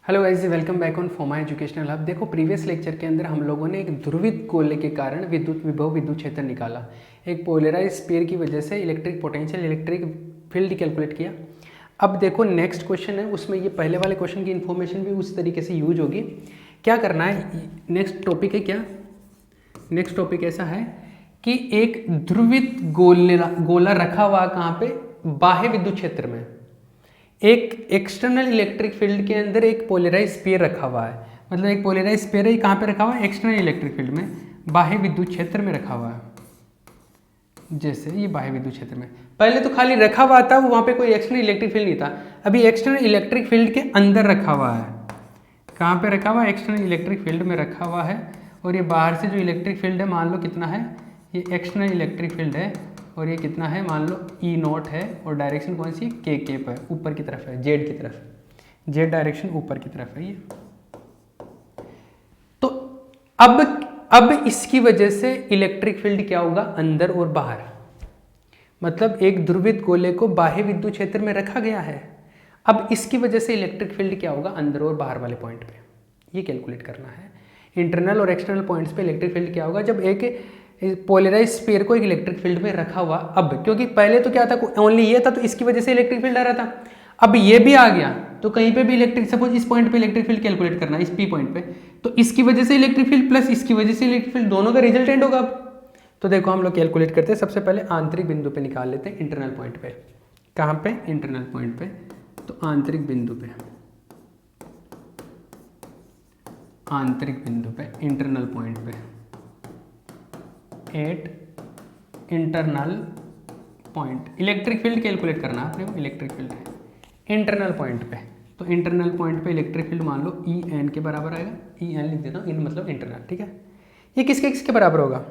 Hello guys, welcome back on फोमा educational hub. देखो, previous lecture के अंदर हम लोगों ने एक ध्रुवित गोले के कारण विद्युत विभव विद्युत क्षेत्र निकाला। एक पोलराइज स्फीयर की वजह से electric potential electric field calculate किया। अब देखो नेक्स्ट क्वेश्चन है, उसमें ये पहले वाले क्वेश्चन की इन्फॉर्मेशन भी उस तरीके से यूज होगी। क्या करना है, नेक्स्ट टॉपिक है क्या, नेक्स्ट टॉपिक ऐसा है कि एक ध्रुवित गोला रखा हुआ कहाँ पे, बाह्य विद्युत क्षेत्र में। एक एक्सटर्नल इलेक्ट्रिक फील्ड के अंदर एक पोलराइज स्फीयर रखा हुआ है, मतलब एक पोलराइज स्फीयर है, कहाँ पे रखा हुआ है, एक्सटर्नल इलेक्ट्रिक फील्ड में, बाह्य विद्युत क्षेत्र में रखा हुआ है। जैसे ये बाह्य विद्युत क्षेत्र में पहले तो खाली रखा हुआ था, वहाँ पे कोई एक्सटर्नल इलेक्ट्रिक फील्ड नहीं था। अभी एक्सटर्नल इलेक्ट्रिक फील्ड के अंदर रखा हुआ है। कहाँ पे रखा हुआ है, एक्सटर्नल इलेक्ट्रिक फील्ड में रखा हुआ है। और ये बाहर से जो इलेक्ट्रिक फील्ड है, मान लो कितना है, ये एक्सटर्नल इलेक्ट्रिक फील्ड है और ये कितना है, मान लो ई नॉट है और डायरेक्शन कौन सी, के केप है, ऊपर की तरफ है, जेड की तरफ, जेड डायरेक्शन ऊपर की तरफ है ये। तो अब इसकी वजह से इलेक्ट्रिक फील्ड क्या होगा, अंदर और बाहर। मतलब एक ध्रुवित गोले को बाह्य विद्युत क्षेत्र में रखा गया है, अब इसकी वजह से इलेक्ट्रिक फील्ड क्या होगा, अंदर और बाहर वाले पॉइंट पे, ये कैलकुलेट करना है। इंटरनल और एक्सटर्नल पॉइंट्स पे इलेक्ट्रिक फील्ड क्या होगा जब एक पोलराइज स्फीयर को एक इलेक्ट्रिक फील्ड में रखा हुआ। अब क्योंकि पहले तो क्या था, ओनली ये था, तो इसकी वजह से इलेक्ट्रिक फील्ड आ रहा था। अब ये भी आ गया तो कहीं पे भी इलेक्ट्रिक, सपोज इस पॉइंट पे इलेक्ट्रिक फील्ड कैलकुलेट करना है, इस पी पॉइंट पे, तो इसकी वजह से इलेक्ट्रिक फील्ड प्लस इसकी वजह से इलेक्ट्रिक फील्ड, दोनों का रिजल्टेंट होगा। अब तो देखो हम लोग कैलकुलेट करते हैं, सबसे पहले आंतरिक बिंदु पे निकाल लेते हैं, इंटरनल पॉइंट पे। कहाँ पे, इंटरनल पॉइंट पे, तो आंतरिक बिंदु पे, आंतरिक बिंदु पे, इंटरनल पॉइंट पे, at internal point electric field calculate करना है आपने, इलेक्ट्रिक फील्ड इंटरनल पॉइंट पे। तो इंटरनल पॉइंट पे इलेक्ट्रिक फील्ड मान लो ई एन के बराबर आएगा, ई एन लिख देता हूँ, इन मतलब इंटरनल, ठीक है। ये किसके किसके बराबर होगा,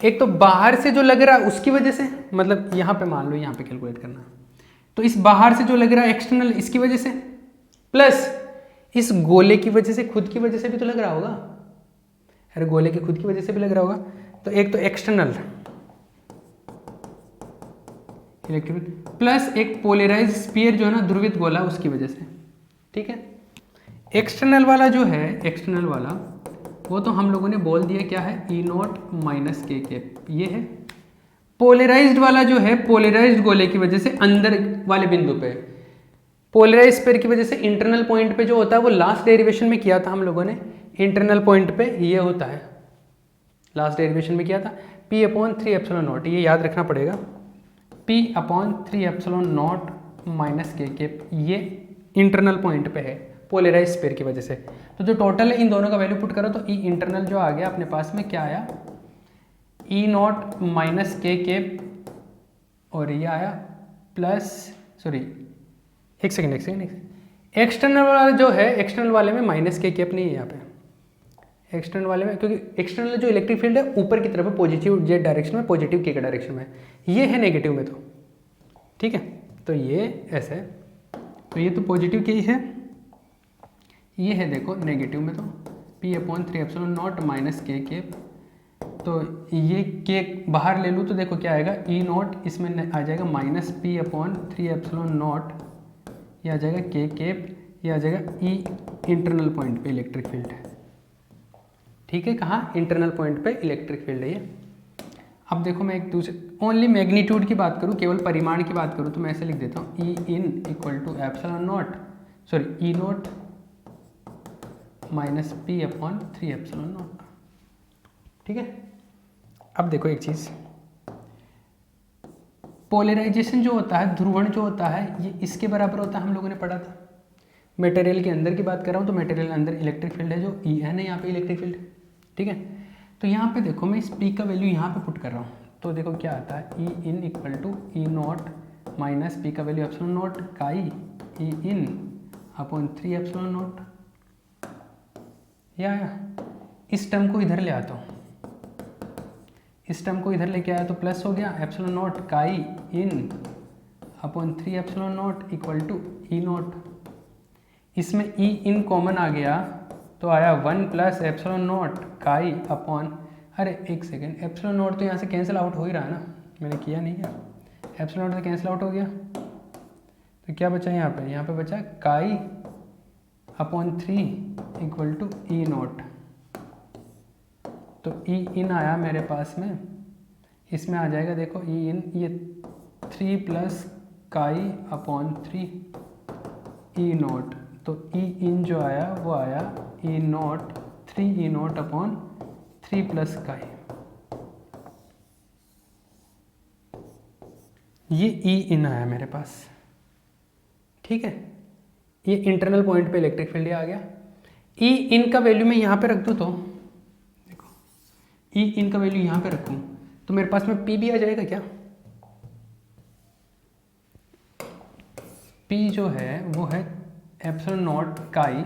एक तो बाहर से जो लग रहा है उसकी वजह से, मतलब यहाँ पे मान लो, यहाँ पे कैलकुलेट करना, तो इस बाहर से जो लग रहा है एक्सटर्नल, इसकी वजह से, प्लस इस गोले की वजह से, खुद की वजह से भी तो लग रहा होगा, अरे गोले की खुद की वजह से भी लग रहा होगा। तो एक तो एक्सटर्नल इलेक्ट्रिक प्लस एक पोलराइज स्फीयर जो है ना, ध्रुवित गोला, उसकी वजह से, ठीक है। एक्सटर्नल वाला जो है, एक्सटर्नल वाला वो तो हम लोगों ने बोल दिया क्या है, ई नॉट माइनस के केप, ये है। पोलराइज्ड वाला जो है, पोलराइज्ड गोले की वजह से अंदर वाले बिंदु पे, पोलराइज स्फीयर की वजह से इंटरनल पॉइंट पे जो होता है, वो लास्ट डेरिवेशन में किया था हम लोगों ने, इंटरनल पॉइंट पे ये होता है, लास्ट डेरिवेशन में किया था, P अपॉन 3 एप्सिलॉन नॉट, ये याद रखना पड़ेगा, P upon 3 epsilon not minus के केप, ये इंटरनल पॉइंट पे है पोलराइज स्फीयर की वजह से। तो जो टोटल है, इन दोनों का वैल्यू पुट करो तो ई इंटरनल जो आ गया अपने पास में, क्या आया, ई नॉट माइनस के केप, और ये आया प्लस, सॉरी एक सेकेंड, एक्सटर्नल वाला जो है, एक्सटर्नल वाले में माइनस के केप नहीं है यहाँ पे, एक्सटर्नल वाले में, क्योंकि एक्सटर्नल जो इलेक्ट्रिक फील्ड है ऊपर की तरफ है, पॉजिटिव जेड डायरेक्शन में, पॉजिटिव के डायरेक्शन में, ये है नेगेटिव में, तो ठीक है। तो ये ऐसे है, तो ये तो पॉजिटिव के ही है, ये है देखो नेगेटिव में, तो P upon 3 epsilon not minus के केप, तो ये के बाहर ले लूँ तो देखो क्या आएगा, ई नॉट, इसमें आ जाएगा minus P upon 3 epsilon not, ये आ जाएगा के केप, ये आ जाएगा ई इंटरनल पॉइंट पे इलेक्ट्रिक फील्ड, ठीक है। कहाँ, इंटरनल पॉइंट पे इलेक्ट्रिक फील्ड है ये। अब देखो मैं एक दूसरे, ओनली मैग्नीट्यूड की बात करूँ, केवल परिमाण की बात करूँ, तो मैं ऐसे लिख देता हूँ, E in equal to epsilon not, sorry E not minus P upon 3 epsilon not, ठीक है। अब देखो एक चीज़, पोलराइजेशन जो होता है, ध्रुवण जो होता है, ये इसके बराबर होता है, हम लोगों ने पढ़ा था। मटेरियल के अंदर की बात कर रहा हूँ, तो मटेरियल के अंदर इलेक्ट्रिक फील्ड है जो ई एन है, यहाँ पे इलेक्ट्रिक फील्ड, ठीक है। तो यहाँ पे देखो मैं इस P का वैल्यू यहाँ पे पुट कर रहा हूँ, तो देखो क्या आता है, E in equal to E not minus P का value epsilon not chi E in upon 3 epsilon not, या इस टर्म को इधर ले आता हूँ, इस टर्म को इधर लेके आया तो प्लस हो गया, epsilon not chi in upon 3 epsilon naught equal to E naught, इसमें ई इन कॉमन आ गया तो आया 1 plus epsilon not chi upon, अरे एक सेकेंड, एप्सिलॉन नॉट तो यहाँ से कैंसिल आउट हो ही रहा है ना, मैंने किया नहीं क्या, एप्सिलॉन नॉट तो कैंसिल आउट हो गया, तो क्या बचा यहाँ पे बचा chi upon 3 equal to E naught. तो ई इन आया मेरे पास में, इसमें आ जाएगा देखो ई इन, ये 3 प्लस काई अपॉन 3 ई नॉट। तो ई इन जो आया वो आया E not 3 E not upon 3 plus chi. ये ई इन आया मेरे पास, ठीक है। ये इंटरनल पॉइंट पे इलेक्ट्रिक फील्ड आ गया। ई इन का वैल्यू मैं यहाँ पे रख दूँ तो देखो, ई इन का वैल्यू यहाँ पे रखूँ तो मेरे पास में पी भी आ जाएगा क्या? पी जो है वो है एप्सिलॉन नॉट काई,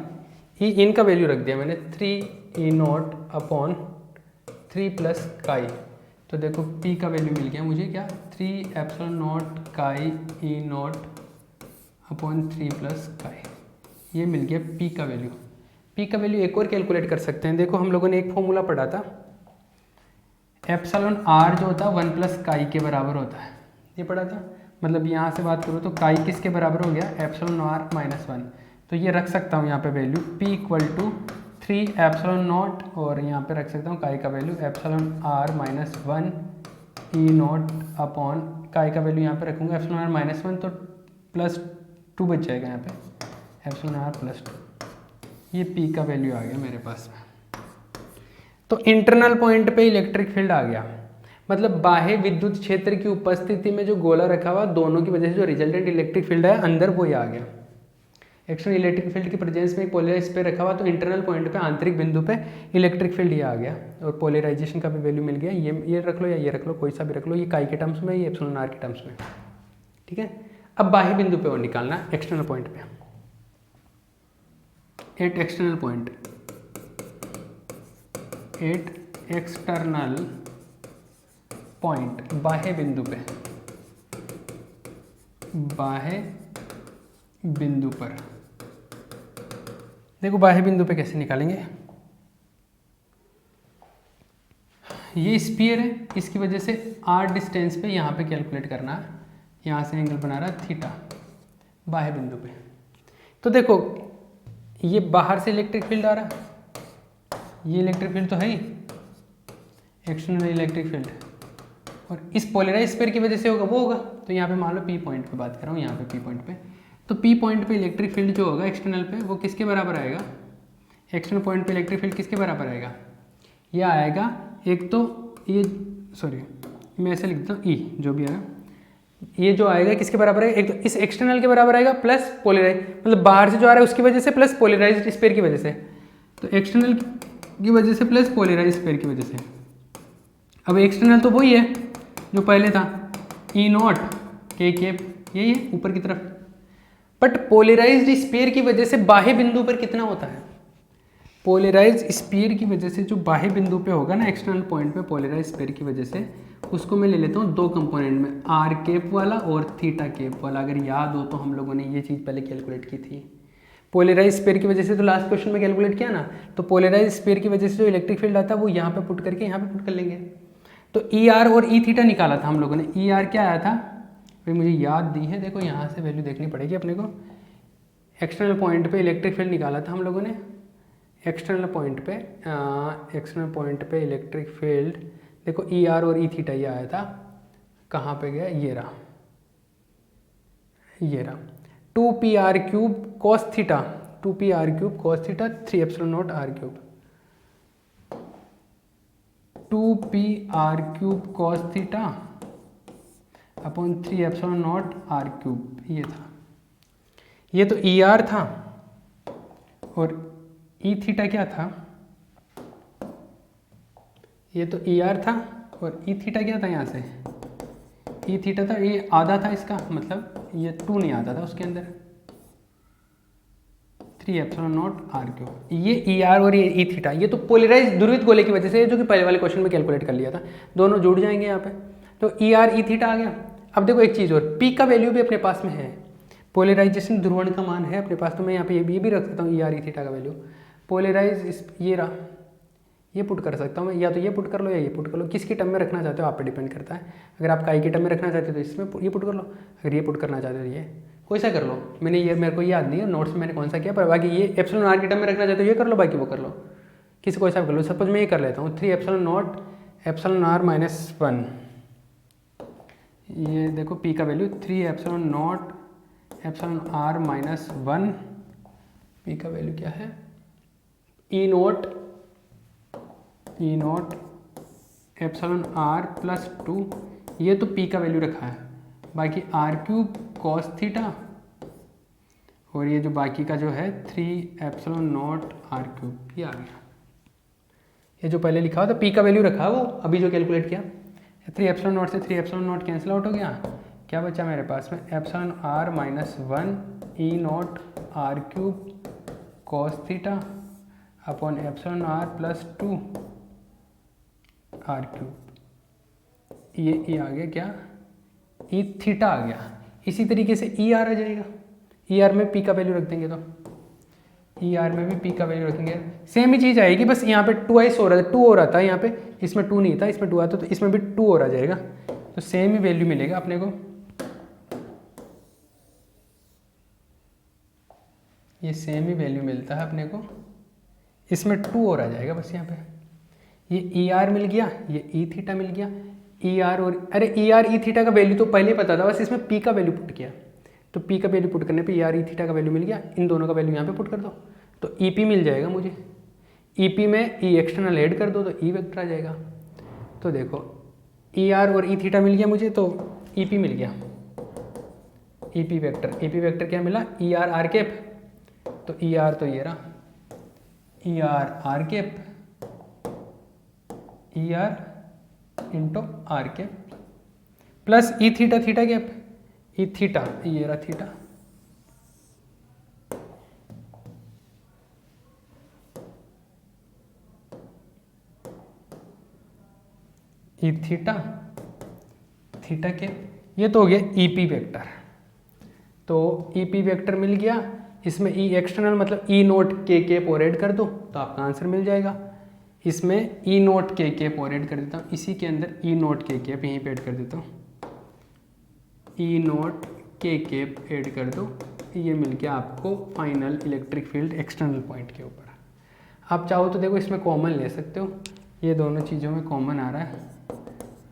ई इन का वैल्यू रख दिया मैंने 3 ई नॉट अपॉन 3 प्लस काई। तो देखो पी का वैल्यू मिल गया मुझे क्या, 3 epsilon not chi E not upon 3 plus chi. ये मिल गया पी का वैल्यू। पी का वैल्यू एक और कैलकुलेट कर सकते हैं। देखो हम लोगों ने एक फॉर्मूला पढ़ा था, एप्सिलॉन आर जो होता है 1 प्लस काई के बराबर होता है, ये पढ़ा था। मतलब यहाँ से बात करूँ तो काई किसके बराबर हो गया, एप्सिलॉन आर माइनस 1। तो ये रख सकता हूँ यहाँ पे value P equal to 3 epsilon naught, और यहाँ पे रख सकता हूँ काई का value epsilon R minus 1 E not upon chi का वैल्यू यहाँ पे रखूँगा एप्सिलॉन आर माइनस 1, तो प्लस 2 बच जाएगा यहाँ पे एप्सिलॉन आर प्लस 2। ये पी का वैल्यू आ गया मेरे पास में। तो इंटरनल पॉइंट पे इलेक्ट्रिक फील्ड आ गया, मतलब बाह्य विद्युत क्षेत्र की उपस्थिति में जो गोला रखा हुआ दोनों की वजह से जो रिजल्टेंट इलेक्ट्रिक फील्ड है अंदर वो ही आ गया। एक्सटर्नल इलेक्ट्रिक फील्ड की प्रेजेंस में पोलराइज स्फीयर रखा हुआ तो इंटरनल पॉइंट पे आंतरिक बिंदु पे इलेक्ट्रिक फील्ड ये आ गया, और पोलराइजेशन का भी वैल्यू मिल गया। ये रख लो या ये रख लो, कोई सा भी रख लो, ये काई के टर्म्स में, ये एप्सिलॉन आर के टर्म्स में, ठीक है। अब बाह्य बिंदु पे और निकालना है, एक्सटर्नल पॉइंट पे। At external point, at external point, बाह्य बिंदु पे, बाह्य बिंदु पर देखो बाह्य बिंदु पे कैसे निकालेंगे। ये स्फीयर है, इसकी वजह से आर डिस्टेंस पे यहाँ पे कैलकुलेट करना है, यहाँ से एंगल बना रहा है थीटा बाह्य बिंदु पे। तो देखो ये बाहर से इलेक्ट्रिक फील्ड आ रहा है, ये इलेक्ट्रिक फील्ड तो है ही एक्सटर्नल इलेक्ट्रिक फील्ड, और इस पोलराइज स्फीयर की वजह से होगा वो होगा। तो यहाँ पे मान लो पी पॉइंट पे बात कर रहा हूँ, यहाँ पे पी पॉइंट पे, तो पी पॉइंट पे इलेक्ट्रिक फील्ड जो होगा एक्सटर्नल पे वो किसके बराबर आएगा, एक्सटर्नल पॉइंट पे इलेक्ट्रिक फील्ड किसके बराबर आएगा, ये आएगा एक तो ये, सॉरी मैं ऐसे लिखता हूँ, ई जो भी आएगा ये जो आएगा किसके बराबर है, एक तो इस एक्सटर्नल के बराबर आएगा प्लस पोलराइज, मतलब बाहर से जो आ रहा है उसकी वजह से प्लस पोलराइज्ड स्फीयर की वजह से, तो एक्सटर्नल की वजह से प्लस पोलराइज्ड स्फीयर की वजह से। अब एक्सटर्नल तो वही है जो पहले था, ई नॉट के केप, यही है ऊपर की तरफ, बट पोलराइज्ड स्फीयर की वजह से बाह्य बिंदु पर कितना होता है, पोलराइज्ड स्फीयर की वजह से जो बाह्य बिंदु पे होगा ना एक्सटर्नल पॉइंट पे पोलराइज्ड स्फीयर की वजह से, उसको मैं ले लेता हूँ दो कंपोनेंट में, आर केप वाला और थीटा केप वाला। अगर याद हो तो हम लोगों ने ये चीज़ पहले कैलकुलेट की थी, पोलराइज स्फीयर की वजह से तो लास्ट क्वेश्चन में कैलकुलेट किया ना, तो पोलराइज स्फीयर की वजह से जो इलेक्ट्रिक फील्ड आता है वो यहाँ पे पुट करके यहाँ पे पुट कर लेंगे। तो ई आर और ई थीटा निकाला था हम लोगों ने, ई आर क्या आया था भाई मुझे याद दी है, देखो यहाँ से वैल्यू देखनी पड़ेगी अपने को। एक्सटर्नल पॉइंट पे इलेक्ट्रिक फील्ड निकाला था हम लोगों ने, एक्सटर्नल पॉइंट पे इलेक्ट्रिक फील्ड देखो ई आर और ई थीटा ये आया था, कहाँ पे गया, ये रहा 2 P R cube cos theta, 2 P R cube cos theta 3 epsilon naught R cube, 2 P R cube cos theta upon 3 epsilon naught R cube, ये था, ये तो ई आर था, और ई थीटा क्या था, ये तो ई आर था, और ई थीटा क्या था, यहाँ से ई थीटा था, ये आधा था इसका, मतलब ये 2 नहीं आता था उसके अंदर, 3 एप्सिलॉन नॉट आर क्यूब, ये ई आर और ये ई थीटा, ये तो पोलराइज ध्रुवित गोले की वजह से, जो कि पहले वाले क्वेश्चन में कैलकुलेट कर लिया था, दोनों जुड़ जाएंगे यहाँ पे, तो ई आर ई थीटा आ गया। अब देखो एक चीज़ और, पी का वैल्यू भी अपने पास में है, पोलराइजेशन ध्रुवण का मान है अपने पास, तो मैं यहाँ पे ये भी रख सकता हूँ ई आर ई थीटा का वैल्यू, पोलराइज ये रहा, ये पुट कर सकता हूँ मैं, या तो ये पुट कर लो या ये पुट कर लो, किसकी टर्म में रखना चाहते हो आप पे डिपेंड करता है। अगर आप काई की टर्म में रखना चाहते हो तो इसमें ये पुट कर लो, अगर ये पुट करना चाहते हो तो ये, कोई सा कर लो, मैंने ये मेरे को याद नहीं है नोट्स में मैंने कौन सा किया, पर बाकी ये एप्सिलॉन आर की टर्म में रखना चाहते हो ये कर लो, बाकी वो कर लो, किसी कोई सा कर लो। सपोज मैं ये कर लेता हूँ 3 epsilon naught epsilon R minus 1, ये देखो पी का value 3 epsilon naught epsilon R minus 1, P का वैल्यू क्या है E naught epsilon R plus 2, ये तो पी का वैल्यू रखा है, बाकी आर क्यूब कॉस थीटा, और ये जो बाकी का जो है 3 एप्सिलॉन नॉट आर क्यूब, ये आ गया। ये जो पहले लिखा हुआ था पी का वैल्यू रखा है वो अभी जो कैलकुलेट किया, 3 एप्सिलॉन नॉट से 3 एप्सिलॉन नॉट कैंसिल आउट हो गया, क्या बचा मेरे पास में epsilon R minus 1 E naught R cube cos theta upon epsilon R plus 2 R cube, ये आ गया क्या ई थीटा आ गया। इसी तरीके से ई आर आ जाएगा, ई आर में पी का वैल्यू रख देंगे तो ई आर में भी पी का वैल्यू रखेंगे, सेम ही चीज़ आएगी, बस यहाँ पे 2 हो रहा था, 2 हो रहा था यहाँ पे, इसमें 2 नहीं था, इसमें 2 आता तो इसमें भी 2 और आ जाएगा, तो सेम ही वैल्यू मिलेगा अपने को। ये सेम ही वैल्यू मिलता है अपने को, इसमें 2 और आ जाएगा बस यहाँ पे, ये ई आर मिल गया, ये ई थीटा मिल गया, ई आर और अरे ई आर ई थीटा का वैल्यू तो पहले ही पता था, बस इसमें पी का वैल्यू पुट किया, तो पी का वैल्यू पुट करने पे ई आर ई थीटा का वैल्यू मिल गया, इन दोनों का वैल्यू यहाँ पे पुट कर दो तो ई पी मिल जाएगा मुझे, ई पी में ई एक्सटर्नल ऐड कर दो तो ई वेक्टर आ जाएगा। तो देखो ई आर और ई थीटा मिल गया मुझे, तो ई पी मिल गया, ई पी वेक्टर क्या मिला ई आर आर कैप, तो ई आर तो ये रहा E R R cap, E R into R cap plus E theta theta cap, E theta ये रहा theta, E theta theta cap, ये तो हो गया ई पी वेक्टर। तो ई पी वेक्टर मिल गया, इसमें ई एक्सटर्नल मतलब ई नोट के कैप और ऐड कर दो तो आपका आंसर मिल जाएगा। इसमें ई नोट के कैप और ऐड कर देता हूँ, इसी के अंदर ई नोट के कैप यहीं पे ऐड कर देता हूँ, ई नोट के कैप ऐड कर दो, ये मिल गया आपको final electric field external point के ऊपर। आप चाहो तो देखो इसमें कॉमन ले सकते हो, ये दोनों चीज़ों में कॉमन आ रहा है,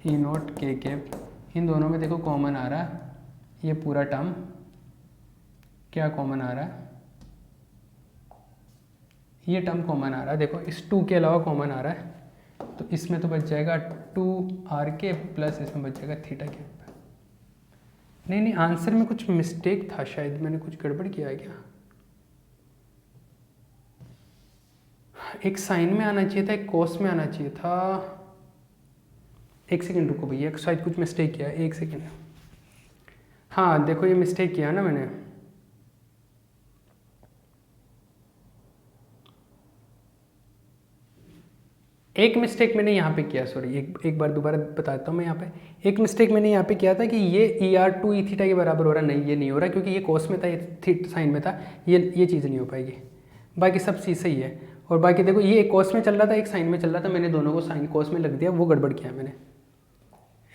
ई नोट के कैप इन दोनों में देखो कॉमन आ रहा है, ये पूरा टर्म क्या कॉमन आ रहा है, ये टर्म कॉमन आ रहा है, देखो इस 2 के अलावा कॉमन आ रहा है, तो इसमें तो बच जाएगा 2 आर के प्लस इसमें बच जाएगा थीटा के। नहीं आंसर में कुछ मिस्टेक था, शायद मैंने कुछ गड़बड़ किया है क्या, एक साइन में आना चाहिए था एक कोस में आना चाहिए था, एक सेकंड रुको भैया, शायद कुछ मिस्टेक किया, एक सेकंड। हाँ देखो ये मिस्टेक किया ना मैंने, एक मिस्टेक मैंने यहाँ पे किया, सॉरी एक बार दोबारा बताता हूँ मैं, यहाँ पे एक मिस्टेक मैंने यहाँ पे किया था कि ये ई आर 2 ई थीटा के बराबर हो रहा, नहीं ये नहीं हो रहा क्योंकि ये कोस में था, ये साइन में था, ये चीज़ नहीं हो पाएगी, बाकी सब चीज़ सही है। और बाकी देखो ये एक कोस में चल रहा था एक साइन में चल रहा था, मैंने दोनों को साइन कोस में लग दिया, वो गड़बड़ किया मैंने,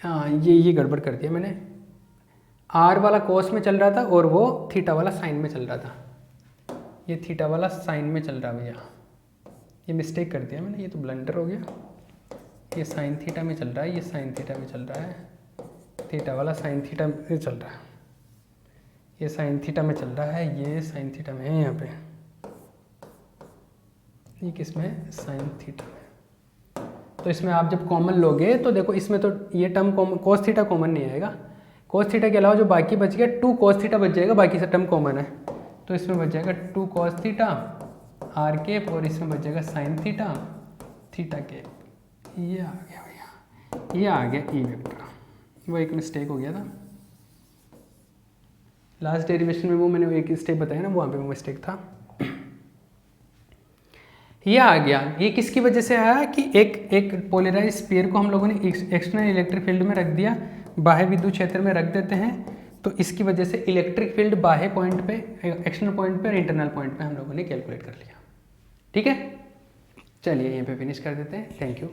हाँ ये गड़बड़ कर दिया मैंने, आर वाला कोस में चल रहा था और वो थीटा वाला साइन में चल रहा था, ये थीटा वाला साइन में चल रहा भैया, ये मिस्टेक कर दिया मैंने, ये तो ब्लंडर हो गया, ये साइन थीटा में चल रहा है, ये साइन थीटा में चल रहा है, थीटा वाला साइन थीटा में चल रहा है, ये साइन थीटा में चल रहा है, ये साइन थीटा में है यहाँ पे, ये किस में है साइन थीटा में। तो इसमें आप जब कॉमन लोगे तो देखो इसमें तो ये टर्म कॉस थीटा कॉमन नहीं आएगा, कॉस थीटा के अलावा जो बाकी बच गया 2 कॉस थीटा बच जाएगा, बाकी सब टर्म कॉमन है, तो इसमें बच जाएगा 2 कॉस थीटा आर कैप और इसमें बच जाएगा साइन थीटा थीटा कैप, ये आ गया भैया, ये आ गया ई वेक्टर, वो एक मिस्टेक हो गया था लास्ट डेरिवेशन में, वो मैंने एक स्टेप बताया ना वहाँ पे वो मिस्टेक था, ये आ गया। ये किसकी वजह से आया कि एक पोलराइज स्फीयर को हम लोगों ने एक्सटर्नल इलेक्ट्रिक फील्ड में रख दिया, बाह्य विद्युत क्षेत्र में रख देते हैं, तो इसकी वजह से इलेक्ट्रिक फील्ड बाह्य पॉइंट पे एक्सटर्नल पॉइंट पे और इंटरनल पॉइंट पे हम लोगों ने कैलकुलेट कर लिया। ठीक है, चलिए यहीं पे फिनिश कर देते हैं, थैंक यू।